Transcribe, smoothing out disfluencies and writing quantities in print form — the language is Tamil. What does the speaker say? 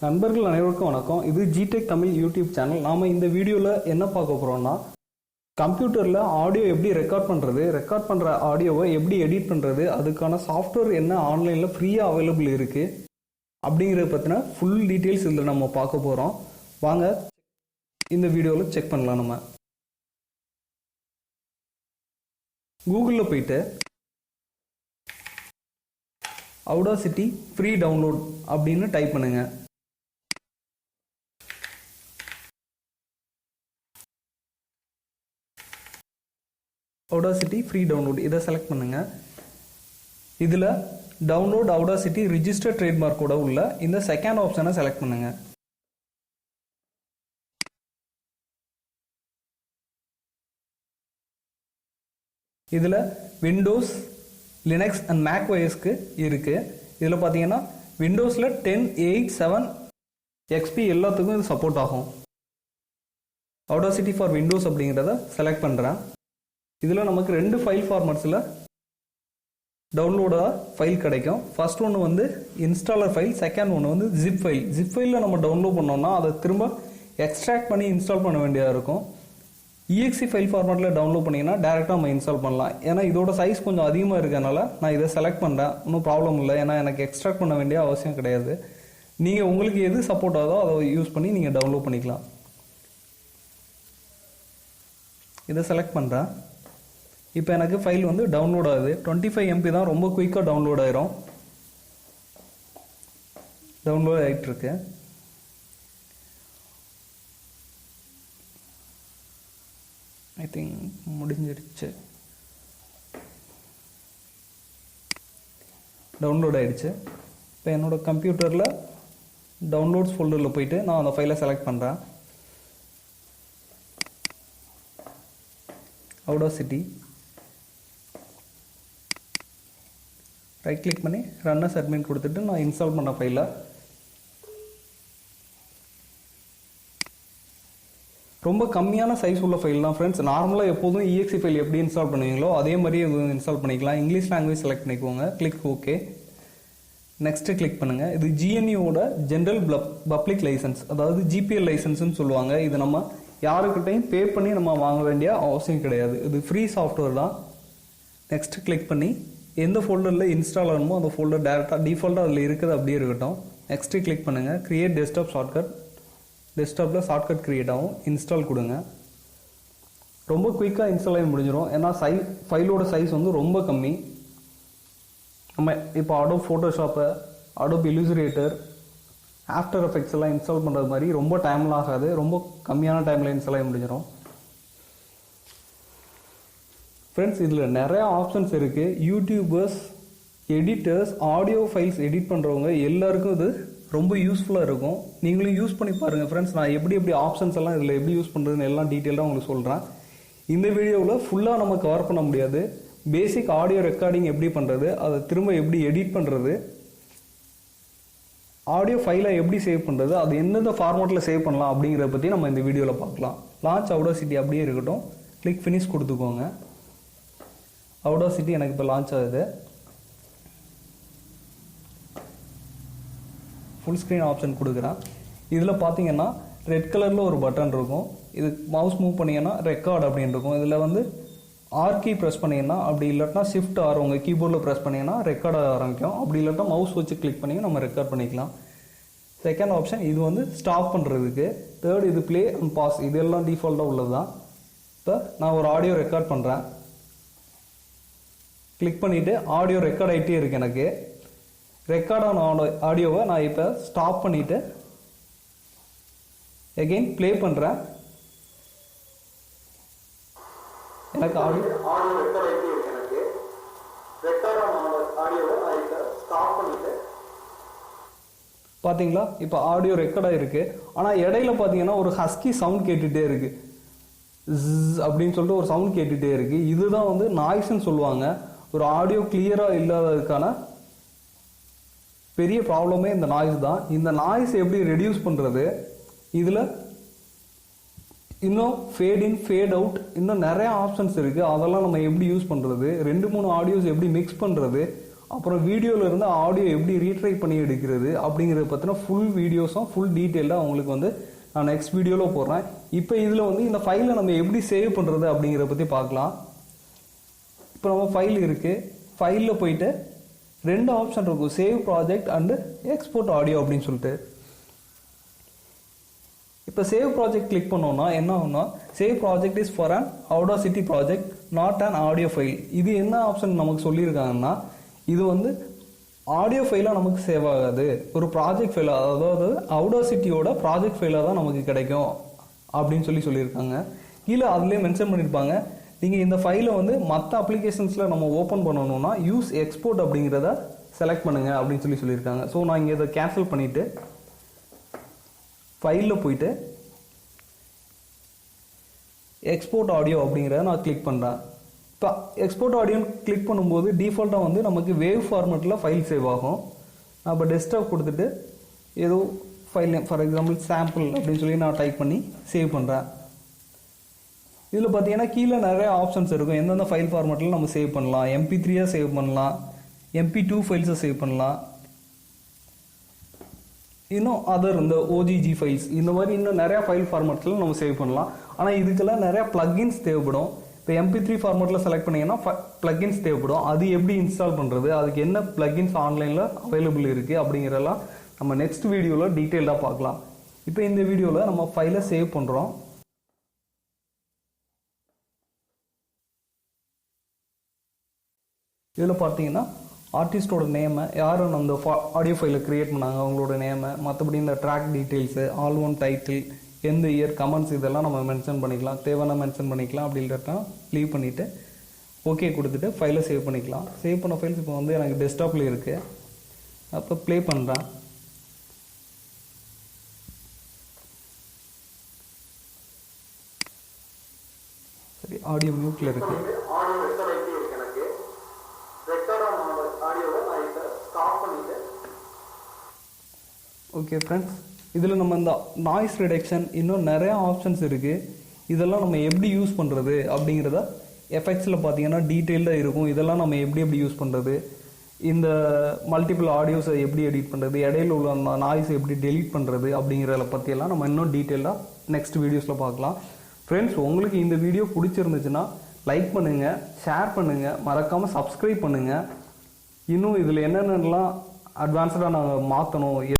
நண்பர்கள் அனைவருக்கும் வணக்கம். இது ஜிடெக் தமிழ் யூடியூப் சேனல். நாம் இந்த வீடியோவில் என்ன பார்க்க போகிறோம்னா, கம்ப்யூட்டரில் ஆடியோ எப்படி ரெக்கார்ட் பண்ணுற ஆடியோவை எப்படி எடிட் பண்ணுறது, அதுக்கான சாஃப்ட்வேர் என்ன ஆன்லைனில் ஃப்ரீயாக அவைலபிள் இருக்குது அப்படிங்கிறத பற்றின ஃபுல் டீட்டெயில்ஸ் இதில் நம்ம பார்க்க போகிறோம். வாங்க இந்த வீடியோவில் செக் பண்ணலாம். நம்ம கூகுளில் போயிட்டு Audacity ஃப்ரீ டவுன்லோட் அப்படின்னு டைப் பண்ணுங்க. Audacity ஃப்ரீ டவுன்லோட் இதை செலக்ட் பண்ணுங்க. இதில் டவுன்லோட் Audacity ரிஜிஸ்டர் ட்ரேட்மார்க்கோட உள்ள இந்த செகண்ட் ஆப்ஷனை செலக்ட் பண்ணுங்க. இதில் விண்டோஸ், லினக்ஸ் அண்ட் மேக் OSக்கு இருக்குது. இதில் பார்த்தீங்கன்னா விண்டோஸில் 10, 8, 7, XP எல்லாத்துக்கும் இது சப்போர்ட் ஆகும். Audacity ஃபார் விண்டோஸ் அப்படிங்கிறத செலக்ட் பண்ணுறேன். இதில் நமக்கு 2 ஃபைல் ஃபார்மட்ஸில் டவுன்லோடாக ஃபைல் கிடைக்கும். ஃபர்ஸ்ட் ஒன்று வந்து இன்ஸ்டாலர் ஃபைல், செகண்ட் ஒன்று வந்து ஜிப் ஃபைல். ஜிப் ஃபைலில் நம்ம டவுன்லோட் பண்ணோம்னா அதை திரும்ப எக்ஸ்ட்ராக்ட் பண்ணி இன்ஸ்டால் பண்ண வேண்டியதாக இருக்கும். EXE ஃபைல் ஃபார்மேட்டில் டவுன்லோட் பண்ணிங்கன்னா டேரெக்டாக நம்ம இன்ஸ்டால் பண்ணலாம். ஏன்னா இதோட சைஸ் கொஞ்சம் அதிகமாக இருக்கனால நான் இதை செலக்ட் பண்ணுறேன். ஒன்றும் ப்ராப்ளம் இல்லை, ஏன்னா எனக்கு எக்ஸ்ட்ராக்ட் பண்ண வேண்டிய அவசியம் கிடையாது. நீங்கள் உங்களுக்கு எது சப்போர்ட் ஆகுதோ அதை யூஸ் பண்ணி நீங்கள் டவுன்லோட் பண்ணிக்கலாம். இதை செலக்ட் பண்ணுறேன். இப்போ எனக்கு ஃபைல் வந்து டவுன்லோட் ஆகுது. 25 MB தான், ரொம்ப குயிக்காக டவுன்லோட் ஆயிரும். டவுன்லோட் ஆகிட்டுருக்கு. ஐ திங்க் முடிஞ்சிருச்சு. டவுன்லோட் ஆகிடுச்சு. இப்போ என்னோட கம்ப்யூட்டரில் டவுன்லோட்ஸ் ஃபோல்டரில் போயிட்டு நான் அந்த ஃபைலை செலக்ட் பண்ணுறேன். Audacity ரைட் கிளிக் பண்ணி ரன் அஸ் அட்மின் கொடுத்துட்டு நான் இன்ஸ்டால் பண்ண ஃபைலை ரொம்ப கம்மியான சைஸ் உள்ள ஃபைல் தான் ஃப்ரெண்ட்ஸ். நார்மலாக எப்போதும் EXE ஃபைல் எப்படி இன்ஸ்டால் பண்ணுவீங்களோ அதே மாதிரி இன்ஸ்டால் பண்ணிக்கலாம். இங்கிலீஷ் லாங்குவேஜ் செலக்ட் பண்ணிக்கோங்க. Click okay. நெக்ஸ்ட்டு கிளிக் பண்ணுங்கள். இது GNUவோட ஜென்ரல் பப்ளிக் லைசன்ஸ், அதாவது GPL லைசன்ஸ்னு சொல்லுவாங்க. இது நம்ம யாருக்கிட்டையும் பே பண்ணி நம்ம வாங்க வேண்டிய அவசியம் கிடையாது. இது ஃப்ரீ சாஃப்ட்வேர் தான். நெக்ஸ்ட் கிளிக் பண்ணி எந்த ஃபோல்டரில் இன்ஸ்டால் ஆகணுமோ அந்த ஃபோல்டர் டேரெக்டாக டிஃபால்ட்டாக அதில் இருக்குது அப்படியே இருக்கட்டும். நெக்ஸ்ட்டு கிளிக் பண்ணுங்கள். Create desktop shortcut. டெஸ்க்டாப்பில் ஷார்ட்கட் கிரியேட் ஆகும். இன்ஸ்டால் கொடுங்க. ரொம்ப குயிக்காக இன்ஸ்டால் ஆகி முடிஞ்சிடும். ஏன்னா ஃபைலோட சைஸ் வந்து ரொம்ப கம்மி. நம்ம இப்போ அடோப் ஃபோட்டோஷாப்பை, அடோப் இல்லுஸ்ட்ரேட்டர், ஆஃப்டர் எஃபெக்ட்ஸ் எல்லாம் இன்ஸ்டால் பண்ணுறது மாதிரி ரொம்ப டைம்லாம் ஆகாது. ரொம்ப கம்மியான டைமில் இன்ஸ்டால் ஆகி முடிஞ்சிடும். ஃப்ரெண்ட்ஸ், இதில் நிறையா ஆப்ஷன்ஸ் இருக்குது. YouTubers, editors, audio files edit பண்ணுறவங்க எல்லாருக்கும் இது ரொம்ப யூஸ்ஃபுல்லாக இருக்கும். நீங்களும் யூஸ் பண்ணி பாருங்கள் ஃப்ரெண்ட்ஸ். நான் எப்படி ஆப்ஷன்ஸ் எல்லாம் இதில் எப்படி யூஸ் பண்ணுறதுன்னு எல்லாம் டீட்டெயிலாக உங்களுக்கு சொல்கிறேன். இந்த வீடியோவில் ஃபுல்லாக நம்ம கவர் பண்ண முடியாது. பேசிக் ஆடியோ ரெக்கார்டிங் எப்படி பண்ணுறது, அதை திரும்ப எப்படி எடிட் பண்ணுறது, ஆடியோ ஃபைலை எப்படி சேவ் பண்ணுறது, அது எந்தெந்த ஃபார்மேட்டில் சேவ் பண்ணலாம் அப்படிங்கிறத பற்றி நம்ம இந்த வீடியோவில் பார்க்கலாம். லான்ச் Audacity அப்படியே இருக்கட்டும். கிளிக் ஃபினிஷ் கொடுத்துக்கோங்க. Audacity எனக்கு இப்போ லான்ச் ஆகுது. ஃபுல் ஸ்க்ரீன் ஆப்ஷன் கொடுக்குறேன். இதில் பார்த்தீங்கன்னா ரெட் கலரில் ஒரு பட்டன் இருக்கும். இது மவுஸ் மூவ் பண்ணிங்கன்னா ரெக்கார்ட் அப்படின்னு இருக்கும். இதில் வந்து ஆர் கீ ப்ரெஸ் பண்ணிங்கன்னா, அப்படி இல்லாட்டினா ஷிஃப்ட் ஆர் உங்கள் கீபோர்டில் ப்ரெஸ் பண்ணிங்கன்னா ரெக்கார்ட் ஆரம்பிக்கும். அப்படி இல்லாட்டா மவுஸ் வச்சு கிளிக் பண்ணி நம்ம ரெக்கார்ட் பண்ணிக்கலாம். செகண்ட் ஆப்ஷன் இது வந்து ஸ்டாப் பண்ணுறதுக்கு. தேர்ட் இது ப்ளே அண்ட் பாஸ். இதெல்லாம் டிஃபால்ட்டாக உள்ளது தான். இப்போ நான் ஒரு ஆடியோ ரெக்கார்ட் பண்ணுறேன். கிளிக் பண்ணிவிட்டு ஆடியோ ரெக்கார்ட் ஆகிட்டே இருக்கு. எனக்கு ரெக்கார்டான ஆடியோவை நான் இப்போ ஸ்டாப் பண்ணிவிட்டு எகெயின் ப்ளே பண்ணுறேன். எனக்கு ஆடியோ ரெக்கார்ட் ஆகிட்டே இருக்கு. எனக்கு ரெக்கார்டான ஆடியோவை நான் இப்போ ஸ்டாப் பண்ணிவிட்டு பார்த்தீங்களா, இப்போ ஆடியோ ரெக்கார்ட் ஆகிருக்கு. ஆனால் இடையில பார்த்தீங்கன்னா ஒரு ஹஸ்கி சவுண்ட் கேட்டுகிட்டே இருக்கு. அப்படின்னு சொல்லிட்டு ஒரு சவுண்ட் கேட்டுகிட்டே இருக்கு. இதுதான் வந்து நாய்ஸ்ன்னு சொல்லுவாங்க. ஒரு ஆடியோ கிளியராக இல்லாததுக்கான பெரிய ப்ராப்ளமே இந்த நாய்ஸ் தான். இந்த நாய்ஸ் எப்படி ரெடியூஸ் பண்ணுறது, இதில் இன்னும் ஃபேட் இன், ஃபேட் அவுட், இன்னும் நிறைய ஆப்ஷன்ஸ் இருக்குது. அதெல்லாம் நம்ம எப்படி யூஸ் பண்ணுறது, 2-3 ஆடியோஸ் எப்படி மிக்ஸ் பண்ணுறது, அப்புறம் வீடியோவில் இருந்து ஆடியோ எப்படி ரீட்ரை பண்ணி எடுக்கிறது அப்படிங்கிறத பற்றின ஃபுல் வீடியோஸும் ஃபுல் டீட்டெயிலாக உங்களுக்கு வந்து நான் நெக்ஸ்ட் வீடியோவில் போடுறேன். இப்போ இதில் வந்து இந்த ஃபைலை நம்ம எப்படி சேவ் பண்ணுறது அப்படிங்கிறத பற்றி பார்க்கலாம். இப்போ நம்ம ஃபைல் இருக்குது, ஃபைலில் போயிட்டு 2 ஆப்ஷன் இருக்கும், save project and export audio அப்படின்னு சொல்லிட்டு. இப்போ சேவ் ப்ராஜெக்ட் கிளிக் பண்ணோம்னா என்ன ஆகும்னா, save project is for an Audacity project not an audio file. இது என்ன ஆப்ஷன் நமக்கு சொல்லியிருக்காங்கன்னா, இது வந்து ஆடியோ ஃபைலாக நமக்கு சேவ் ஆகாது, ஒரு ப்ராஜெக்ட் ஃபைலாக, அதாவது Audacityயோட ப்ராஜெக்ட் ஃபைலாக தான் நமக்கு கிடைக்கும் அப்படின்னு சொல்லியிருக்காங்க. கீழே அதுலேயே மென்ஷன் பண்ணியிருப்பாங்க, நீங்கள் இந்த ஃபைலை வந்து மற்ற அப்ளிகேஷன்ஸில் நம்ம ஓப்பன் பண்ணணும்னா யூஸ் எக்ஸ்போர்ட் அப்படிங்கிறத செலக்ட் பண்ணுங்கள் அப்படின்னு சொல்லியிருக்காங்க. ஸோ நான் இங்கே இதை கேன்சல் பண்ணிவிட்டு ஃபைலில் போயிட்டு எக்ஸ்போர்ட் ஆடியோ அப்படிங்கிறத நான் கிளிக் பண்ணுறேன். இப்போ எக்ஸ்போர்ட் ஆடியோன்னு கிளிக் பண்ணும்போது டிஃபால்ட்டாக வந்து நமக்கு வேவ் ஃபார்மேட்டில் ஃபைல் சேவ் ஆகும். நான் இப்போ டெஸ்க்டாப் கொடுத்துட்டு ஏதோ ஃபைல் ஃபார் எக்ஸாம்பிள் சாம்பிள் அப்படின்னு சொல்லி நான் டைப் பண்ணி சேவ் பண்ணுறேன். இதில் பார்த்தீங்கன்னா கீழே நிறைய ஆப்ஷன்ஸ் இருக்கும், எந்தெந்த ஃபைல் ஃபார்மேட்டில் நம்ம சேவ் பண்ணலாம். MP3 சேவ் பண்ணலாம், MP2 ஃபைல்ஸை சேவ் பண்ணலாம், இன்னும் அதர் இந்த OGG ஃபைல்ஸ், இந்த மாதிரி இன்னும் நிறையா ஃபைல் ஃபார்மேட்டில் நம்ம சேவ் பண்ணலாம். ஆனால் இதுக்கெல்லாம் நிறையா ப்ளக்கின்ஸ் தேவைப்படும். இப்போ MP3 ஃபார்மேட்டில் செலக்ட் பண்ணிங்கன்னா ப்ளக்கின்ஸ் தேவைப்படும். அது எப்படி இன்ஸ்டால் பண்ணுறது, அதுக்கு என்ன ப்ளக்கின்ஸ் ஆன்லைனில் அவைலபிள் இருக்குது அப்படிங்கிறதெல்லாம் நம்ம நெக்ஸ்ட் வீடியோவில் டீட்டெயிலாக பார்க்கலாம். இப்போ இந்த வீடியோவில் நம்ம ஃபைலை சேவ் பண்ணுறோம். இதில் பார்த்தீங்கன்னா ஆர்டிஸ்டோட நேமை, யாரும் அந்த ஆடியோ ஃபைலை க்ரியேட் பண்ணாங்க அவங்களோட நேமை, மற்றபடி இந்த ட்ராக் டீட்டெயில்ஸு, ஆல்பம் டைட்டில், எந்த இயர், கமெண்ட்ஸ் இதெல்லாம் நம்ம மென்ஷன் பண்ணிக்கலாம். தேவையான மென்ஷன் பண்ணிக்கலாம். அப்படி இல்லைன்னா லீவ் பண்ணிவிட்டு ஓகே கொடுத்துட்டு ஃபைலை சேவ் பண்ணிக்கலாம். சேவ் பண்ண ஃபைல்ஸ் இப்போ வந்து எனக்கு டெஸ்க்டாப்பில் இருக்குது. அப்போ ப்ளே பண்ணுறேன். சரி, ஆடியோ மியூட்டில் இருக்குது. ஓகே ஃப்ரெண்ட்ஸ், இதில் நம்ம இந்த நாய்ஸ் ரிடக்ஷன் இன்னும் நிறையா ஆப்ஷன்ஸ் இருக்குது. இதெல்லாம் நம்ம எப்படி யூஸ் பண்ணுறது அப்படிங்கிறத எஃபெக்ட்ஸில் பார்த்தீங்கன்னா டீட்டெயில்டாக இருக்கும். இதெல்லாம் நம்ம எப்படி யூஸ் பண்ணுறது, இந்த மல்டிபிள் ஆடியோஸை எப்படி எடிட் பண்ணுறது, இடையில உள்ள அந்த நாய்ஸை எப்படி டெலீட் பண்ணுறது அப்படிங்கிறத பற்றியெல்லாம் நம்ம இன்னும் டீட்டெயிலாக நெக்ஸ்ட் வீடியோஸில் பார்க்கலாம். ஃப்ரெண்ட்ஸ், உங்களுக்கு இந்த வீடியோ பிடிச்சிருந்துச்சுன்னா லைக் பண்ணுங்கள், ஷேர் பண்ணுங்கள், மறக்காமல் சப்ஸ்கிரைப் பண்ணுங்கள். இன்னும் இதில் என்னென்னலாம் அட்வான்ஸ்டாக நாங்கள் மாற்றணும்,